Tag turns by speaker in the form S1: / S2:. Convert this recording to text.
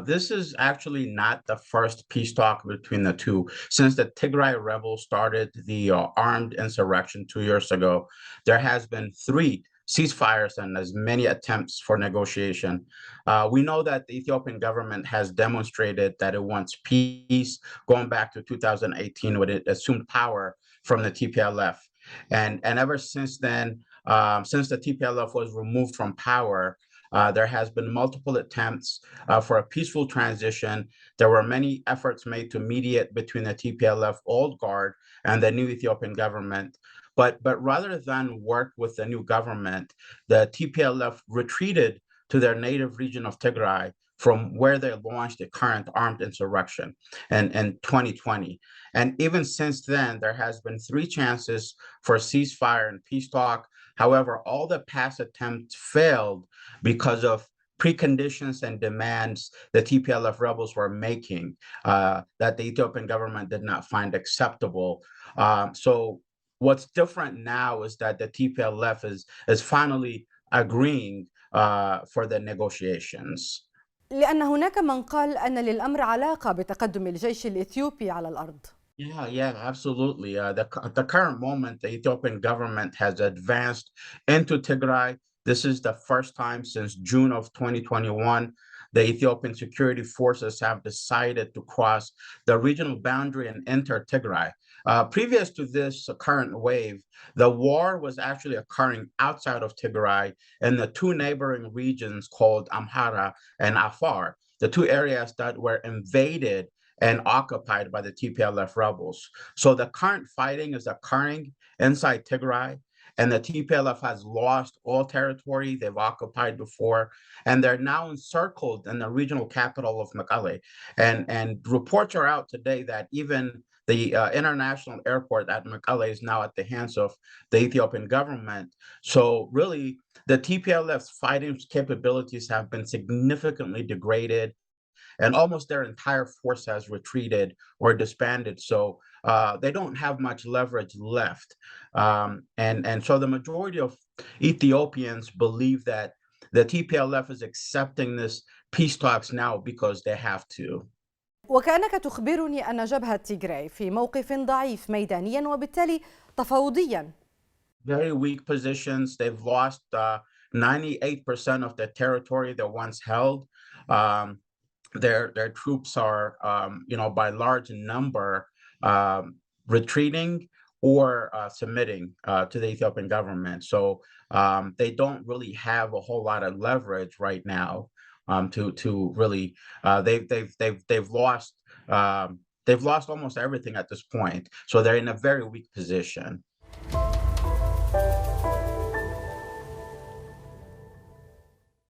S1: This is actually not the first peace talk between the two. Since the Tigray rebels started the armed insurrection 2 years ago, there has been three ceasefires and as many attempts for negotiation. We know that the Ethiopian government has demonstrated that it wants peace going back to 2018 when it assumed power from the TPLF. And ever since then, since the TPLF was removed from power, there has been multiple attempts for a peaceful transition. There were many efforts made to mediate between the TPLF old guard and the new Ethiopian government. But rather than work with the new government, the TPLF retreated to their native region of Tigray from where they launched the current armed insurrection in 2020. And even since then, there has been three chances for ceasefire and peace talk. However, all the past attempts failed because of preconditions and demands the TPLF rebels were making that the Ethiopian government did not find acceptable. So what's different now is that the TPLF is finally agreeing for the negotiations.
S2: لأن هناك من قال أن للأمر علاقة بتقدم الجيش الإثيوبي على الأرض.
S1: Yeah, absolutely. The current moment, the Ethiopian government has advanced into Tigray. This is the first time since June of 2021 the Ethiopian security forces have decided to cross the regional boundary and enter Tigray. Previous to this current wave, the war was actually occurring outside of Tigray in the two neighboring regions called Amhara and Afar, the two areas that were invaded and occupied by the TPLF rebels. So the current fighting is occurring inside Tigray, and the TPLF has lost all territory they've occupied before, and they're now encircled in the regional capital of Mekelle. And reports are out today that even the international airport at Mekelle is now at the hands of the Ethiopian government. So really, the TPLF's fighting capabilities have been significantly degraded, and almost their entire force has retreated or disbanded. So they don't have much leverage left. And so the majority of Ethiopians believe that the TPLF is accepting this peace talks now because they have to.
S2: وكأنك تخبرني أن جبهة تيغراي في موقف ضعيف ميدانيا وبالتالي تفاوضيا.
S1: Very weak positions. They've lost 98% of the territory they once held. Their troops are, by large number retreating or submitting to the Ethiopian government. So they don't really have a whole lot of leverage right now to really. They've lost almost everything at this point. So they're in a very weak position.